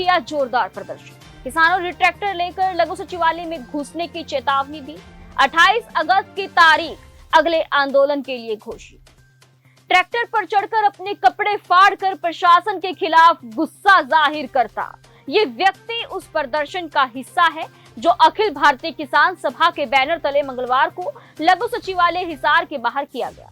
किया जोरदार प्रदर्शन। किसानों ने ट्रैक्टर लेकर लघु सचिवालय में घुसने की चेतावनी दी। 28 अगस्त की तारीख अगले आंदोलन के लिए घोषित। ट्रैक्टर पर चढ़कर अपने कपड़े फाड़कर प्रशासन के खिलाफ गुस्सा जाहिर करता ये व्यक्ति उस प्रदर्शन का हिस्सा है जो अखिल भारतीय किसान सभा के बैनर तले मंगलवार को लघु सचिवालय हिसार के बाहर किया गया।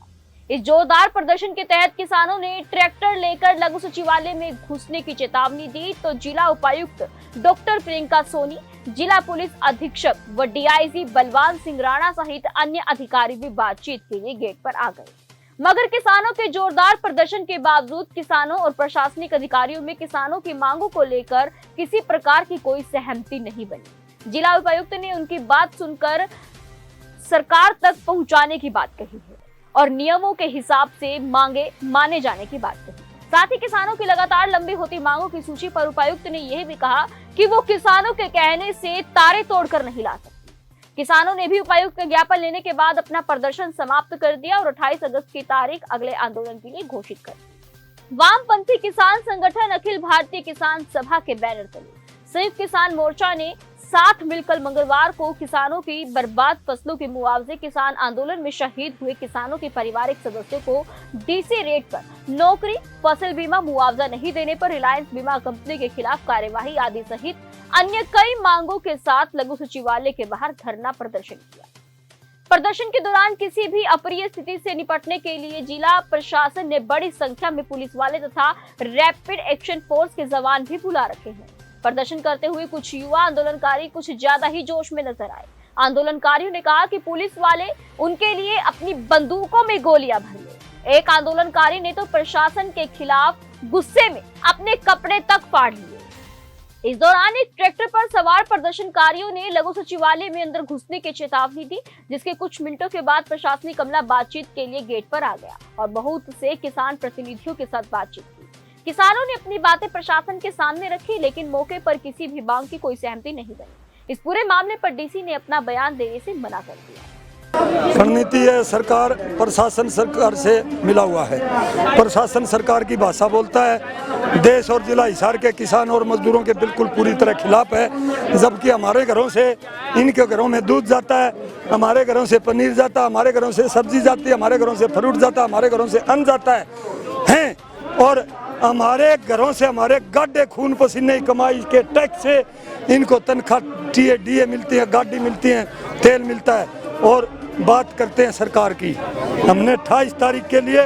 इस जोरदार प्रदर्शन के तहत किसानों ने ट्रैक्टर लेकर लघु सचिवालय में घुसने की चेतावनी दी तो जिला उपायुक्त डॉक्टर प्रियंका सोनी, जिला पुलिस अधीक्षक व डीआईजी बलवान सिंह राणा सहित अन्य अधिकारी भी बातचीत के लिए गेट पर आ गए। मगर किसानों के जोरदार प्रदर्शन के बावजूद किसानों और प्रशासनिक अधिकारियों में किसानों की मांगों को लेकर किसी प्रकार की कोई सहमति नहीं बनी। जिला उपायुक्त ने उनकी बात सुनकर सरकार तक पहुंचाने की बात कही है और नियमों के हिसाब से मांगे माने जाने की बात कही। साथ ही किसानों की लगातार लंबी होती मांगों की सूची पर उपायुक्त ने यह भी कहा कि वो किसानों के कहने से तारे तोड़कर नहीं ला सकती। किसानों ने भी उपायुक्त का ज्ञापन लेने के बाद अपना प्रदर्शन समाप्त कर दिया और 28 अगस्त की तारीख अगले आंदोलन के लिए घोषित कर दी। वामपंथी किसान संगठन अखिल भारतीय किसान सभा के बैनर तले संयुक्त किसान मोर्चा ने साथ मिलकर मंगलवार को किसानों की बर्बाद फसलों के मुआवजे, किसान आंदोलन में शहीद हुए किसानों के पारिवारिक सदस्यों को डीसी रेट पर नौकरी, फसल बीमा मुआवजा नहीं देने पर रिलायंस बीमा कंपनी के खिलाफ कार्यवाही आदि सहित अन्य कई मांगों के साथ लघु सचिवालय के बाहर धरना प्रदर्शन किया। प्रदर्शन के दौरान किसी भी अप्रिय स्थिति से निपटने के लिए जिला प्रशासन ने बड़ी संख्या में पुलिस वाले तथा रैपिड एक्शन फोर्स के जवान भी बुला रखे हैं। प्रदर्शन करते हुए कुछ युवा आंदोलनकारी कुछ ज्यादा ही जोश में नजर आए। आंदोलनकारियों ने कहा कि पुलिस वाले उनके लिए अपनी बंदूकों में गोलियां भर ले। एक आंदोलनकारी ने तो प्रशासन के खिलाफ गुस्से में अपने कपड़े तक फाड़ लिए। इस दौरान एक ट्रैक्टर पर सवार प्रदर्शनकारियों ने लघु सचिवालय में अंदर घुसने की चेतावनी दी, जिसके कुछ मिनटों के बाद प्रशासनिक अमला बातचीत के लिए गेट पर आ गया और बहुत से किसान प्रतिनिधियों के साथ बातचीत की। किसानों ने अपनी बातें प्रशासन के सामने रखी, लेकिन मौके पर किसी भी मांग की कोई सहमति नहीं बनी। इस पूरे मामले पर डीसी ने अपना बयान देने से मना कर दिया। रणनीति है, सरकार प्रशासन सरकार से मिला हुआ है। प्रशासन सरकार की भाषा बोलता है, देश और जिला हिसार के किसान और मजदूरों के बिल्कुल पूरी तरह खिलाफ है। जबकि हमारे घरों से इनके घरों में दूध जाता है, हमारे घरों से पनीर जाता है, हमारे घरों से सब्जी जाती है, हमारे घरों से फ्रूट जाता है, हमारे घरों से अन्न जाता है और हमारे घरों से हमारे गाढ़े खून पसीने की कमाई के टैक्स से इनको तनख्वाह डीए मिलती है, गाड़ी मिलती है, तेल मिलता है। और बात करते हैं सरकार की, हमने 28 तारीख के लिए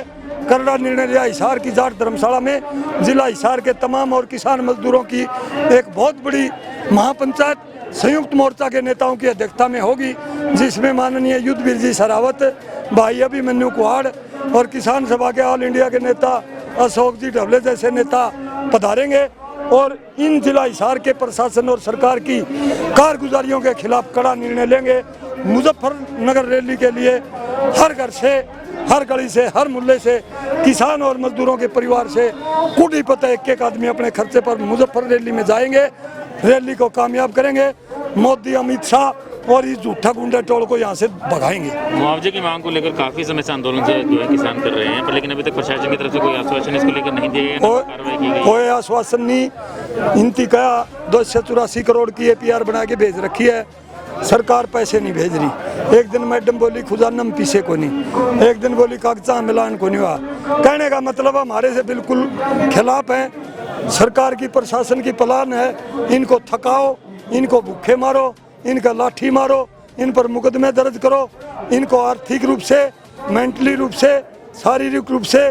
करड़ा निर्णय लिया। हिसार की जाट धर्मशाला में जिला हिसार के तमाम और किसान मजदूरों की एक बहुत बड़ी महापंचायत संयुक्त मोर्चा के नेताओं की अध्यक्षता में होगी, जिसमें माननीय युद्धवीर जी सरावत, भाई अभिमन्यु कुहाड़ और किसान सभा के ऑल इंडिया के नेता अशोक जी ढवले जैसे नेता पधारेंगे और इन जिला हिसार के प्रशासन और सरकार की कारगुजारियों के खिलाफ कड़ा निर्णय लेंगे। मुजफ्फरनगर रैली के लिए हर घर से, हर गली से, हर मुहल्ले से, किसान और मजदूरों के परिवार से कुटी पता एक आदमी अपने खर्चे पर मुजफ्फर रैली में जाएंगे। रैली को कामयाब करेंगे। मोदी, अमित शाह और इस झूठा गुंडा टोल को यहाँ से भगाएंगे। मुआवजे की मांग को लेकर काफी समय से आंदोलन जो है किसान कर रहे हैं, पर लेकिन अभी तक प्रशासन की तरफ से कोई आश्वासन इसको लेकर नहीं दिया गया, कार्रवाई की गई। कोई आश्वासन नहीं। इनती कहा 284 करोड़ की APR बना के भेज रखी है, सरकार पैसे नहीं भेज रही। एक दिन मैडम बोली खुजानम पीछे को नहीं, एक दिन बोली कागजा मिलान को नहीं हुआ। कहने का मतलब हमारे से बिल्कुल खिलाफ है। सरकार की प्रशासन की प्लान है, इनको थकाओ, इनको भूखे मारो, इनका लाठी मारो, इन पर मुकदमे दर्ज करो, इनको आर्थिक रूप से, मेंटली रूप से, शारीरिक रूप से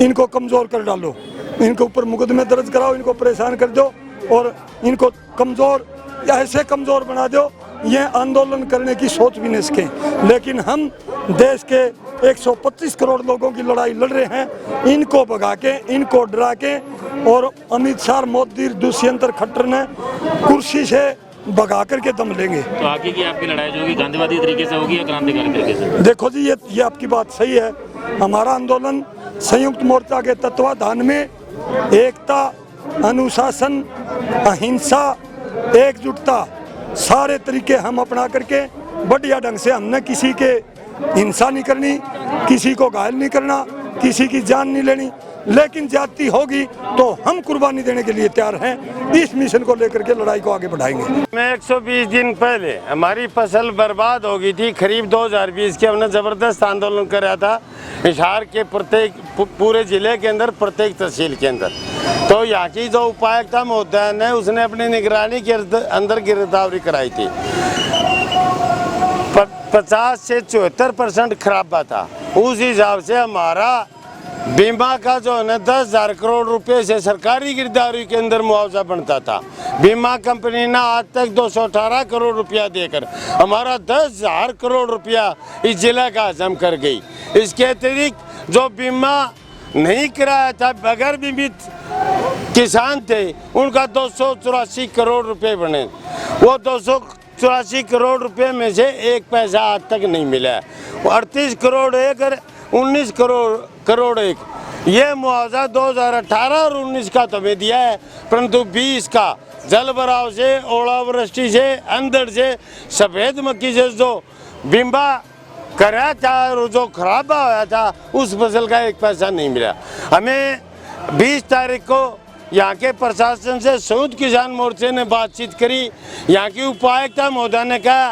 इनको कमज़ोर कर डालो, इनके ऊपर मुकदमे दर्ज कराओ, इनको परेशान कर दो और इनको कमज़ोर या ऐसे कमज़ोर बना दो ये आंदोलन करने की सोच भी नहीं सकें। लेकिन हम देश के 125 करोड़ लोगों की लड़ाई लड़ रहे हैं, इनको भगा के, इनको डरा के और अमित शाह, मोदी, दुष्यंत खट्टर ने कुर्सी से भगा करके दम लेंगे। तो आगे की आपकी लड़ाई जो होगी गांधीवादी तरीके से होगी या क्रांतिकारी तरीके से? देखो जी, ये आपकी बात सही है। हमारा आंदोलन संयुक्त मोर्चा के तत्वाधान में एकता, अनुशासन, अहिंसा, एकजुटता सारे तरीके हम अपना करके बढ़िया ढंग से, हमने किसी के हिंसा नहीं करनी, किसी को घायल नहीं करना, किसी की जान नहीं लेनी, लेकिन ज्यादती होगी तो हम कुर्बानी देने के लिए तैयार हैं। इस मिशन को लेकर के लड़ाई को आगे बढ़ाएंगे। मैं 120 दिन पहले हमारी फसल बर्बाद हो गई थी, खरीफ 2020 के हमने ज़बरदस्त आंदोलन कराया था हिसार के प्रत्येक पूरे ज़िले के अंदर, प्रत्येक तहसील के अंदर। तो यहाँ की जो उपायुक्त महोदय ने उसने अपनी निगरानी के अंदर गिरफ्तारी कराई थी। 50 से 74% खराबा था। उस हिसाब से हमारा बीमा का जो है ना 10,000 करोड़ रुपए से सरकारी गिरदावरी के अंदर मुआवजा बनता था। बीमा कंपनी ने आज तक 218 करोड़ रुपया देकर हमारा 10,000 करोड़ रुपया इस जिले का हजम कर गई। इसके अतिरिक्त जो बीमा नहीं कराया था, बगैर बीमित किसान थे, उनका 284 करोड़ रुपए बने। वो 284 करोड़ रुपए में से एक पैसा आज तक नहीं मिला। 38 करोड़ एक और 19 करोड़ एक, ये मुआवजा 2018 और 19 का तो हमें दिया है, परंतु 20 का जल भराव से, ओलावृष्टि से, अंधड़ से, सफ़ेद मक्खी से जो बीमा कराया था और जो खराब हुआ था, उस फसल का एक पैसा नहीं मिला। हमें 20 तारीख को यहाँ के प्रशासन से संयुक्त किसान मोर्चे ने बातचीत करी। यहाँ की उपायुक्त महोदय ने कहा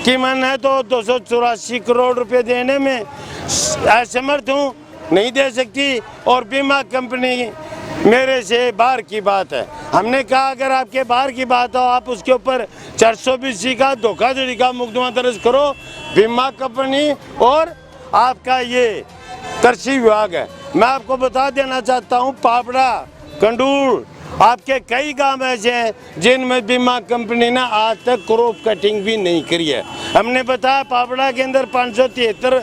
कि मैं तो 284 करोड़ रुपए देने में असमर्थ हूँ, नहीं दे सकती, और बीमा कंपनी मेरे से बाहर की बात है। हमने कहा अगर आपके बाहर की बात हो, आप उसके ऊपर 420 का धोखाधड़ी का मुकदमा दर्ज करो। बीमा कंपनी और आपका ये कृषि विभाग है। मैं आपको बता देना चाहता हूँ, पापड़ा, कंडूल, आपके कई गांव ऐसे हैं जिनमें बीमा कंपनी ने आज तक क्रॉप कटिंग भी नहीं करी है। हमने बताया पापड़ा के अंदर 573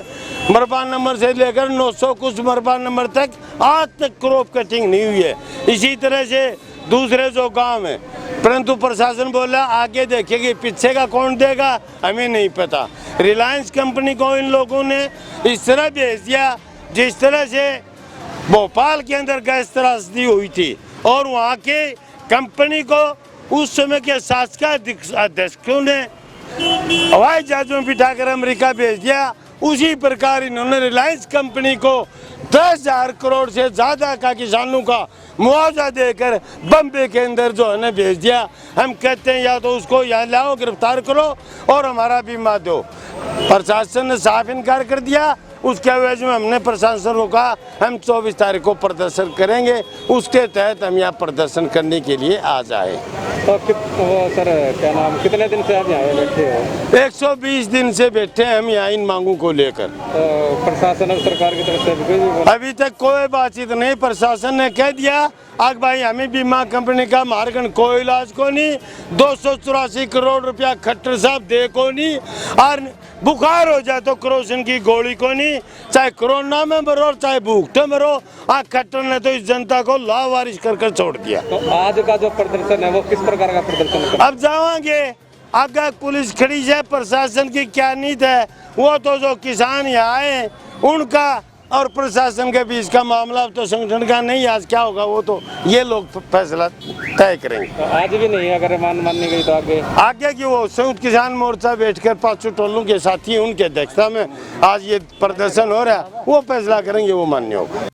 मरबा नंबर से लेकर 900 कुछ मरबा नंबर तक आज तक क्रॉप कटिंग नहीं हुई है। इसी तरह से दूसरे जो गांव हैं, परंतु प्रशासन बोला आगे देखेगी, पीछे का कौन देगा हमें नहीं पता। रिलायंस कंपनी को इन लोगों ने इस तरह भेज दिया जिस तरह से भोपाल के अंदर गैस त्रासदी हुई थी, और वहाँ के कंपनी को उस समय के शासकीय अध्यक्षों ने हवाई जहाज में बिठाकर अमेरिका भेज दिया। उसी प्रकार इन्होंने रिलायंस कंपनी को 10,000 करोड़ से ज़्यादा का किसानों का मुआवजा देकर बम्बे के अंदर जो है ना भेज दिया। हम कहते हैं या तो उसको यहाँ लाओ, गिरफ्तार करो और हमारा बीमा दो। प्रशासन ने साफ इनकार कर दिया। उसके एवज में हमने प्रशासन को कहा हम 24 तारीख को प्रदर्शन करेंगे, उसके तहत हम यहाँ प्रदर्शन करने के लिए आ जाए। तो सर क्या नाम, कितने दिन से आप यहाँ बैठे हो? 120 दिन से बैठे हैं हम यहाँ इन मांगों को लेकर। तो प्रशासन और सरकार की तरफ से अभी तक कोई बातचीत नहीं। प्रशासन ने कह दिया आग भाई हमें बीमा कंपनी का मार्गन कोई इलाज को नहीं, 284 करोड़ रुपया खट्टर साहब दे को नहीं, और बुखार हो जाए तो क्रोसिन की गोली को नहीं, चाहे कोरोना में मरो चाहे भूखते मरो। खट्टर ने तो इस जनता को लावारिश कर छोड़ दिया। तो आज का जो प्रदर्शन है वो किस प्रकार का प्रदर्शन है? अब जाएंगे आगे पुलिस खड़ी है, प्रशासन की क्या नीति है वो तो जो किसान यहाँ आए उनका और प्रशासन के बीच का मामला तो संगठन का नहीं। आज क्या होगा वो तो ये लोग फैसला तय करेंगे। तो आज भी नहीं, अगर माननी गई तो आगे की वो संयुक्त किसान मोर्चा बैठकर 5 टोलों के साथी उनके अध्यक्षता में आज ये प्रदर्शन हो रहा है, वो फैसला करेंगे, वो मान्य होगा।